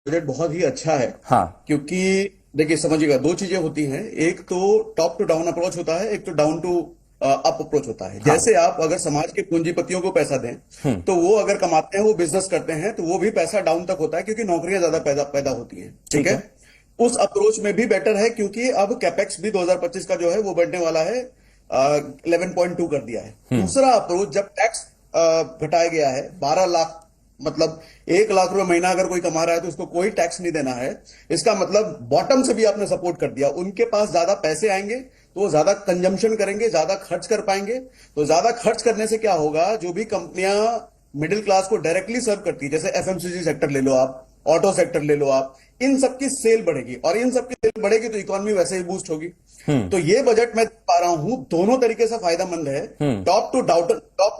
Budget बहुत ही अच्छा है। हाँ। क्योंकि देखिए समझिएगा, दो चीजें होती हैं। एक तो टॉप टू डाउन अप्रोच होता है, एक तो डाउन टू अप अप्रोच होता है। हाँ। जैसे आप अगर समाज के पूंजीपतियों को पैसा दें हम्म। तो वो अगर कमाते हैं, वो बिजनेस करते हैं, तो वो भी पैसा डाउन तक होता है क्योंकि नौकरियां ज्यादा पैदा पैदा होती हैं। ठीक ठीक है। है। उस अप्रोच में भी बेटर है क्योंकि अब कैपेक्स भी 2025 का जो है वो बढ़ने वाला है। 11.2 कर दिया है। हम्म। दूसरा अप्रोच, जब टैक्स घटाया गया है 12 लाख, मतलब 1 लाख रुपए महीना अगर कोई कमा रहा है तो उसको कोई टैक्स नहीं देना है। इसका मतलब बॉटम से भी आपने सपोर्ट कर दिया। उनके पास ज्यादा पैसे आएंगे तो वो ज्यादा कंजम्पशन करेंगे, ज्यादा खर्च कर पाएंगे। तो ज्यादा खर्च करने से क्या होगा, जो भी कंपनियां मिडिल क्लास को डायरेक्टली सर्व करती है, जैसे एफएमसीजी सेक्टर ले लो आप, ऑटो सेक्टर ले लो आप, इन सबकी सेल बढ़ेगी, और इन सबकी सेल बढ़ेगी तो इकोनॉमी वैसे ही बूस्ट होगी। हम्म। तो ये बजट मैं पा रहा हूं दोनों तरीके से फायदेमंद है। हम्म। टॉप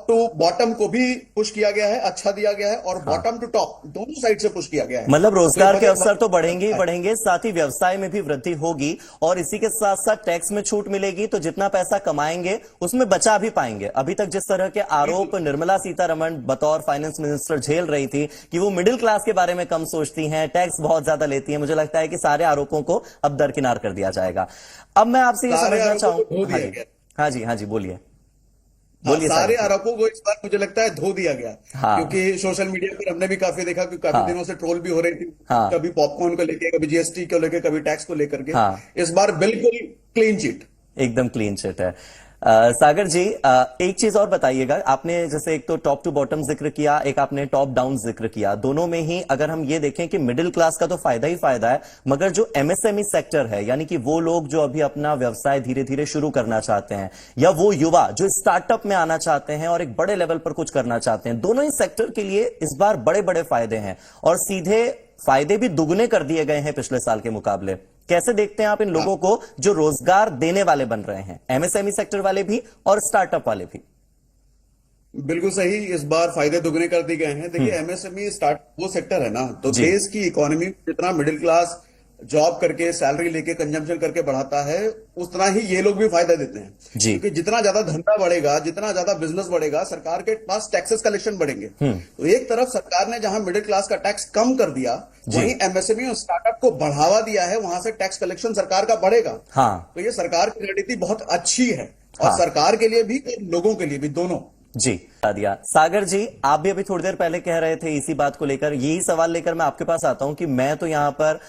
टू बॉटम को भी पुश किया गया है, अच्छा दिया गया है, और हाँ। बॉटम टू टॉप दोनों साइड से पुश किया गया है। मतलब तो ये रोजगार के बजट अवसर तो बहुत बढ़ेंगे ही अच्छा है। बढ़ेंगे, साथ ही व्यवसाय में भी वृद्धि होगी। और इसी के साथ साथ टैक्स में छूट मिलेगी, तो जितना पैसा कमाएंगे उसमें बचा भी पाएंगे। अभी तक जिस तरह के बिल्कुल। आरोप निर्मला सीतारमण बतौर फाइनेंस मिनिस्टर झेल रही थी कि वो मिडिल क्लास के बारे में कम सोचती हैं, टैक्स बहुत ज्यादा लेती हैं, मुझे लगता है कि सारे आरोपों को अब दरकिनार कर दिया जाएगा। अब मैं आपसे ये सारे समझना आरोपों चाहूं। को धो हाँ दिया जी। गया। हाँ जी। हाँ जी, बोलिए। हाँ, बोलिए सागर सारे जी। आरोपों को इस बार मुझे लगता है धो दिया गया। हाँ। क्योंकि सोशल मीडिया पर हमने भी काफी देखा कि काफी हाँ। दिनों से ट्रोल भी हो रही थी। हाँ। कभी पॉपकॉर्न को लेके, कभी जीएसटी को लेके, कभी टैक्स को लेकर के। हाँ। इस बार बिल्कुल क्लीन चिट। एकदम क्लीन चिट है। सागर जी, एक चीज और बताइएगा। आपने जैसे एक तो टॉप टू बॉटम जिक्र किया, एक आपने टॉप डाउन जिक्र किया। दोनों में ही अगर हम ये देखें कि मिडिल क्लास का तो फायदा ही फायदा है, मगर जो एमएसएमई सेक्टर है, यानी कि वो लोग जो अभी अपना व्यवसाय धीरे धीरे शुरू करना चाहते हैं, या वो युवा जो स्टार्टअप में आना चाहते हैं और एक बड़े लेवल पर कुछ करना चाहते हैं, दोनों ही सेक्टर के लिए इस बार बड़े बड़े फायदे हैं। और सीधे फायदे भी दुगने कर दिए गए हैं पिछले साल के मुकाबले। कैसे देखते हैं आप इन लोगों को जो रोजगार देने वाले बन रहे हैं, एमएसएमई सेक्टर वाले भी और स्टार्टअप वाले भी? बिल्कुल सही। इस बार फायदे दुगने कर दिए गए हैं। देखिए, हम्म। एमएसएमई स्टार्ट वो सेक्टर है ना, तो जी। देश की इकोनॉमी जितना मिडिल क्लास जॉब करके, सैलरी लेके, कंजम्पशन करके बढ़ाता है, उतना ही ये लोग भी फायदा देते हैं। जी। क्योंकि जितना ज्यादा धंधा बढ़ेगा, जितना ज्यादा बिजनेस बढ़ेगा, सरकार के पास टैक्सेस कलेक्शन बढ़ेंगे। हम्म। तो एक तरफ सरकार ने जहां मिडिल क्लास का टैक्स कम कर दिया, जी। वहीं एमएसएमई और स्टार्टअप को बढ़ावा दिया है, वहां से टैक्स कलेक्शन सरकार का बढ़ेगा। हाँ। तो ये सरकार की रणनीति बहुत अच्छी है, और हाँ। सरकार के लिए भी और लोगों के लिए भी, दोनों। जी, बता दिया। सागर जी, आप भी अभी थोड़ी देर पहले कह रहे थे इसी बात को लेकर, यही सवाल लेकर मैं आपके पास आता हूं कि मैं तो यहां पर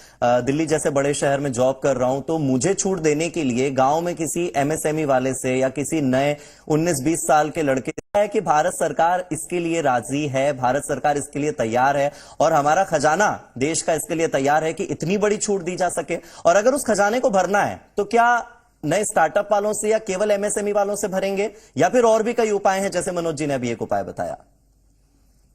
दिल्ली जैसे बड़े शहर में जॉब कर रहा हूं, तो मुझे छूट देने के लिए गांव में किसी एमएसएमई वाले से या किसी नए 19-20 साल के लड़के है कि भारत सरकार इसके लिए राजी है, भारत सरकार इसके लिए तैयार है, और हमारा खजाना देश का इसके लिए तैयार है कि इतनी बड़ी छूट दी जा सके। और अगर उस खजाने को भरना है तो क्या नए स्टार्टअप वालों से या केवल एमएसएमई वालों से भरेंगे, या फिर और भी कई उपाय हैं, जैसे मनोज जी ने अभी एक उपाय बताया?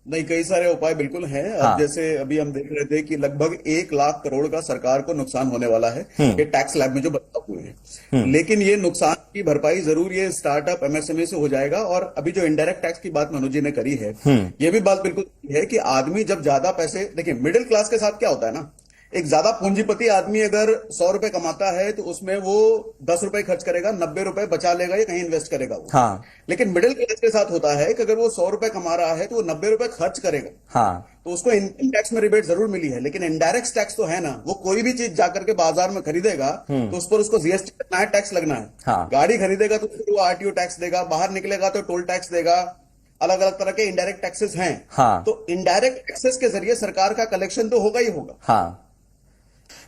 नहीं, कई सारे उपाय बिल्कुल हैं। अब हाँ। जैसे अभी हम देख रहे थे कि लगभग 1 लाख करोड़ का सरकार को नुकसान होने वाला है, हम्म। ये टैक्स स्लैब में जो बदलाव हुए हैं। हम्म। लेकिन ये नुकसान की भरपाई जरूर ये स्टार्टअप एमएसएमई से हो जाएगा। और अभी जो इनडायरेक्ट टैक्स की बात मनोज जी ने करी है, हम्म। ये भी बात बिल्कुल सही है कि आदमी जब ज्यादा पैसे, देखिए मिडिल क्लास के साथ क्या होता है ना, एक ज्यादा पूंजीपति आदमी अगर 100 रुपए कमाता है तो उसमें वो 10 रुपए खर्च करेगा, 90 रुपए बचा लेगा या कहीं इन्वेस्ट करेगा वो। हाँ। लेकिन मिडिल क्लास के साथ होता है कि अगर वो 100 रुपए कमा रहा है तो वो 90 रुपए खर्च करेगा। हाँ। तो उसको इनकम टैक्स में रिबेट जरूर मिली है, लेकिन इनडायरेक्ट टैक्स तो है ना, वो कोई भी चीज जाकर के बाजार में खरीदेगा तो उस पर उसको जीएसटी लगना है, टैक्स लगना है। हाँ। गाड़ी खरीदेगा तो फिर वो आरटीओ टैक्स देगा, बाहर निकलेगा तो टोल टैक्स देगा। अलग अलग तरह के इनडायरेक्ट टैक्सेस हैं। हाँ। तो इनडायरेक्ट टैक्सेस के जरिए सरकार का कलेक्शन तो होगा ही होगा। हाँ।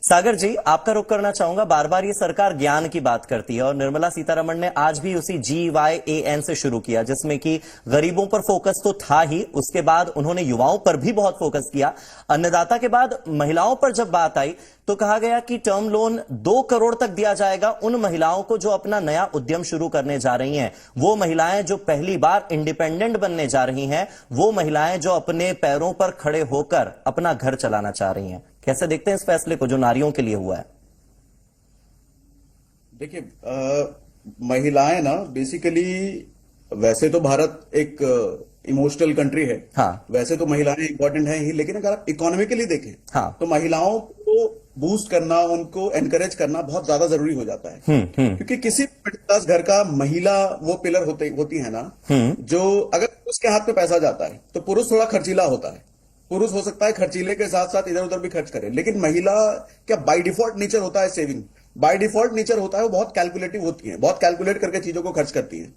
सागर जी, आपका रुख करना चाहूंगा। बार बार ये सरकार ज्ञान की बात करती है, और निर्मला सीतारमण ने आज भी उसी GYAN से शुरू किया, जिसमें कि गरीबों पर फोकस तो था ही, उसके बाद उन्होंने युवाओं पर भी बहुत फोकस किया। अन्नदाता के बाद महिलाओं पर जब बात आई तो कहा गया कि टर्म लोन 2 करोड़ तक दिया जाएगा उन महिलाओं को जो अपना नया उद्यम शुरू करने जा रही हैं, वो महिलाएं जो पहली बार इंडिपेंडेंट बनने जा रही हैं, वो महिलाएं जो अपने पैरों पर खड़े होकर अपना घर चलाना चाह रही हैं। कैसे देखते हैं इस फैसले को जो नारियों के लिए हुआ है? देखिए, महिलाएं ना बेसिकली, वैसे तो भारत एक इमोशनल कंट्री है। हाँ। वैसे तो महिलाएं इंपॉर्टेंट हैं ही, लेकिन अगर आप इकोनॉमिकली देखें हाँ। तो महिलाओं को बूस्ट करना, उनको एनकरेज करना बहुत ज्यादा जरूरी हो जाता है। हम्म। क्योंकि किसी मिडिल क्लास घर का महिला वो पिलर होती है ना, जो अगर उसके हाथ में पैसा जाता है तो पुरुष थोड़ा खर्चीला होता है। पुरुष हो सकता है खर्चीले के साथ साथ इधर उधर भी खर्च करे, लेकिन महिला क्या बाय डिफॉल्ट नेचर होता है सेविंग, बाय डिफॉल्ट नेचर होता है वो बहुत कैलकुलेटिव होती है, बहुत कैलकुलेट करके चीजों को खर्च करती है।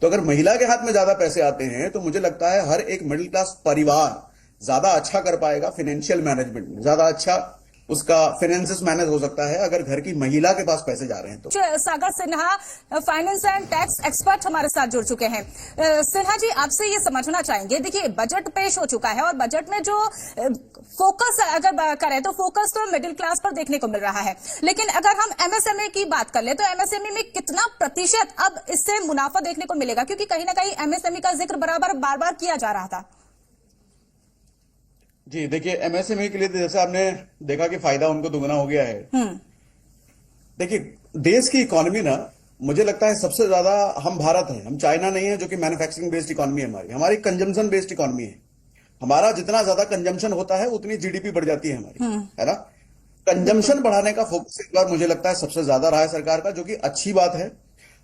तो अगर महिला के हाथ में ज्यादा पैसे आते हैं तो मुझे लगता है हर एक मिडिल क्लास परिवार ज्यादा अच्छा कर पाएगा फाइनेंशियल मैनेजमेंट में, ज्यादा अच्छा उसका फाइनेंसेस मैनेज हो सकता है अगर घर की महिला के पास पैसे जा रहे हैं तो। Sagar Sinha finance and tax expert हमारे साथ जुड़ चुके हैं। सिन्हा जी, आपसे ये समझना चाहेंगे, देखिए बजट पेश हो चुका है और बजट में जो फोकस अगर करें तो फोकस तो मिडिल क्लास पर देखने को मिल रहा है, लेकिन अगर हम एमएसएमई की बात कर ले तो एमएसएमई में कितना प्रतिशत अब इससे मुनाफा देखने को मिलेगा, क्योंकि कहीं ना कहीं एमएसएमई का जिक्र बार बार किया जा रहा था। जी देखिए, एमएसएमई के लिए जैसे आपने देखा कि फायदा उनको दुगना हो गया है। देखिए देश की इकोनॉमी ना, मुझे लगता है सबसे ज्यादा हम भारत हैं, हम चाइना नहीं है जो कि मैन्युफैक्चरिंग बेस्ड इकोनॉमी है, हमारी कंजम्पशन बेस्ड इकोनॉमी है। हमारा जितना ज्यादा कंजम्पशन होता है उतनी जीडीपी बढ़ जाती है हमारी, है ना। कंजम्पशन बढ़ाने का फोकस इस बार मुझे लगता है सबसे ज्यादा रहा है सरकार का, जो कि अच्छी बात है।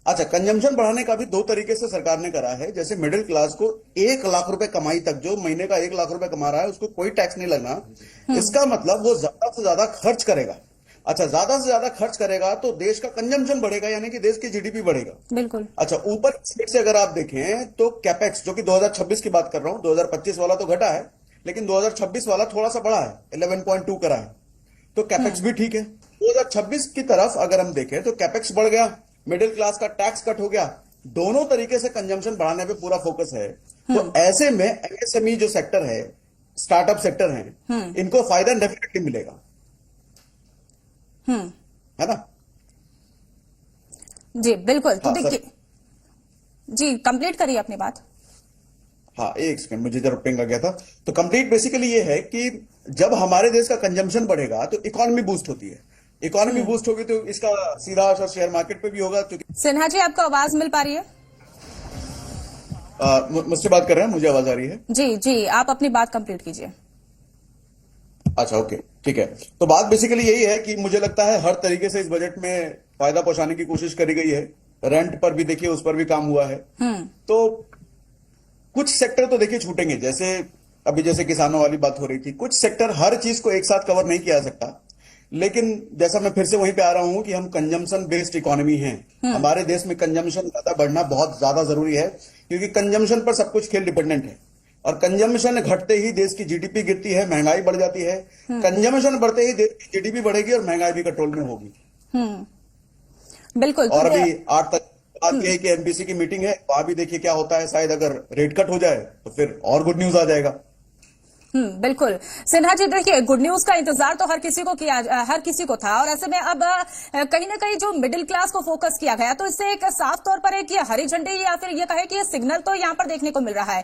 अच्छा, कंजम्पशन बढ़ाने का भी दो तरीके से सरकार ने करा है। जैसे मिडिल क्लास को 1 लाख रुपए कमाई तक, जो महीने का 1 लाख रुपए कमा रहा है उसको कोई टैक्स नहीं लगना। इसका मतलब वो ज्यादा से ज्यादा खर्च करेगा। अच्छा, ज्यादा से ज्यादा खर्च करेगा तो देश का कंजम्पशन बढ़ेगा, यानी कि देश की जीडीपी बढ़ेगा। बिल्कुल। अच्छा, ऊपर साइड से अगर आप देखें तो कैपेक्स, जो कि 2026 की बात कर रहा हूं, 2025 वाला तो घटा है, लेकिन 2026 वाला थोड़ा सा बढ़ा है, 11.2 करा है, तो कैपेक्स भी ठीक है। 2026 की तरफ अगर हम देखें तो कैपेक्स बढ़ गया, मिडिल क्लास का टैक्स कट हो गया, दोनों तरीके से कंजम्पशन बढ़ाने पे पूरा फोकस है। तो ऐसे में एमएसएमई जो सेक्टर है, स्टार्टअप सेक्टर है, इनको फायदा डेफिनेटली मिलेगा, है ना। जी बिल्कुल। तो हाँ, देखिए, जी कंप्लीट करिए अपनी बात। हाँ, एक सेकंड, मुझे जरा पिंग आ गया था। तो कंप्लीट बेसिकली ये है कि जब हमारे देश का कंजम्पशन बढ़ेगा तो इकोनॉमी बूस्ट होती है, इकोनॉमी बूस्ट होगी तो इसका सीधा असर शेयर मार्केट पे भी होगा। क्योंकि सिन्हा जी, आपको आवाज मिल पा रही है? मुझसे बात कर रहे हैं, मुझे आवाज आ रही है? जी जी, आप अपनी बात कंप्लीट कीजिए। अच्छा, ओके, ठीक है। तो बात बेसिकली यही है कि मुझे लगता है हर तरीके से इस बजट में फायदा पहुंचाने की कोशिश करी गई है। रेंट पर भी देखिए, उस पर भी काम हुआ है। तो कुछ सेक्टर तो देखिए छूटेंगे, जैसे अभी जैसे किसानों वाली बात हो रही थी, कुछ सेक्टर, हर चीज को एक साथ कवर नहीं किया जा सकता। लेकिन जैसा मैं फिर से वहीं पे आ रहा हूं कि हम कंजम्पशन बेस्ड इकोनॉमी हैं, हमारे देश में कंजम्पशन ज्यादा बढ़ना बहुत ज्यादा जरूरी है, क्योंकि कंजम्पशन पर सब कुछ खेल डिपेंडेंट है। और कंजम्पशन घटते ही देश की जीडीपी गिरती है, महंगाई बढ़ जाती है। कंजम्पशन बढ़ते ही देश की जीडीपी बढ़ेगी और महंगाई भी कंट्रोल में होगी। बिल्कुल। और अभी 8 तक बात यह है कि एमपीसी की मीटिंग है, वहां भी देखिए क्या होता है। शायद अगर रेट कट हो जाए तो फिर और गुड न्यूज आ जाएगा। बिल्कुल। सिन्हा जी, देखिए गुड न्यूज का इंतजार तो हर किसी को था, और ऐसे में अब कहीं ना कहीं जो मिडिल क्लास को फोकस किया गया, तो इससे एक साफ तौर पर एक ये हरी झंडी या फिर ये कहे कि ये सिग्नल तो यहाँ पर देखने को मिल रहा है।